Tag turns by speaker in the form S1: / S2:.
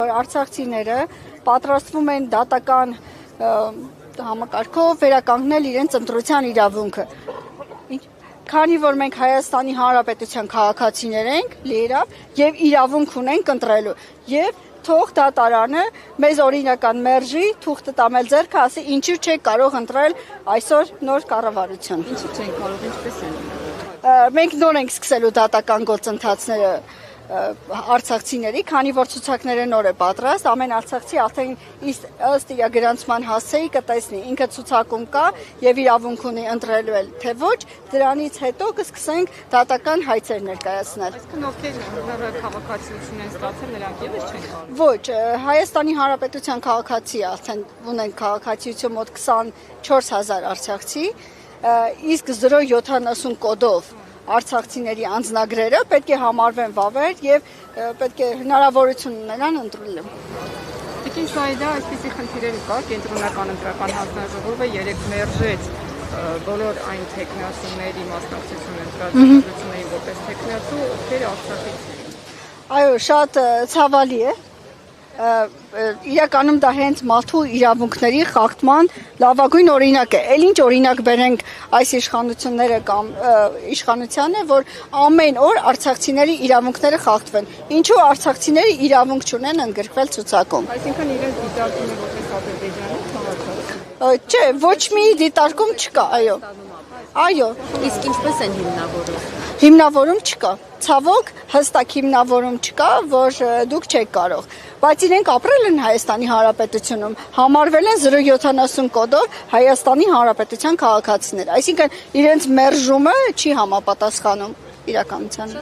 S1: որ արցախցիները պատրաստվում են դատական համակարգով վերականգնել իրենց ընտրության իրավունքը։ Քանի որ մենք Հայաստանի Հանրապետության քաղաքացիներ ենք, լիիրավ, եւ իրավունք ունենք ընտրելու, եւ թող դատարանը մեզ օրինական մերժի, թուղթը տամել ձեռքը, ասի ինչու չեք կարող ընտրել այսօր նոր կառավարություն։
S2: Ինչու չեն կարող, ինչպես են։
S1: Մենք նոր ենք սկսելու դատական գործընթացները արցախցիների, քանի որ ցուցակները նոր է պատրաստ, ամեն արցախցի արդեն ըստ իր գրանցման հասցեի կտեսնի, ինքը ցուցակում կա եւ իրավունք ունի ընտրելու էլ, թե ոչ, դրանից հետո կսկսենք դատական հայցեր ներկայացնել։
S2: Այսինքն ովքեր քաղաքացիություն են ստացել, նրանք եւս չեն կարող։
S1: Ոչ, Հայաստանի Հանրապետության քաղաքացի արդեն ունեն քաղաքացիություն մոտ 24000 արցախցի, իսկ 070 կոդով արցախցիների անձնագրերը պետք է համարվեն վավեր եւ պետք է հնարավորություն ունենան ընտրելու։
S2: Տիկին Սաիդա, այսպիսի խնդիրեր կա, կենտրոնական ընտրական հանձնաժողովը երեք մերժեց բոլոր այն տեխնացուների մասնակցությունը ընտրություններին որպես տեխնացու, ովքեր արցախից են։
S1: Այո, շատ ցավալի է։ Իրականում դա հենց մարդու իրավունքների խախտման լավագույն օրինակ է։ Էլ ինչ օրինակ բերենք այս իշխանությունները կամ իշխանությանը, որ ամեն օր արցախցիների իրավունքները խախտվեն։ Ինչու արցախցիները իրավունք չունեն ընդգրկվել ցուցակում։
S2: Այսինքն իրենց դիտարկում է որպես ադրբեջանի քաղաքացի։
S1: Չէ, ոչ մի դիտարկում չկա, այո։ Այո,
S2: Իսկ ինչպես են հիմնավորում։
S1: հիմնավորում չկա։ Ցավոք, հստակ հիմնավորում չկա, որ դուք չեք կարող։ Բայց իրենք ապրել են Հայաստանի Հանրապետությունում, համարվել են 070 կոդով Հայաստանի Հանրապետության քաղաքացիներ։ Այսինքն իրենց մերժումը չի համապատասխանում իրականությանը։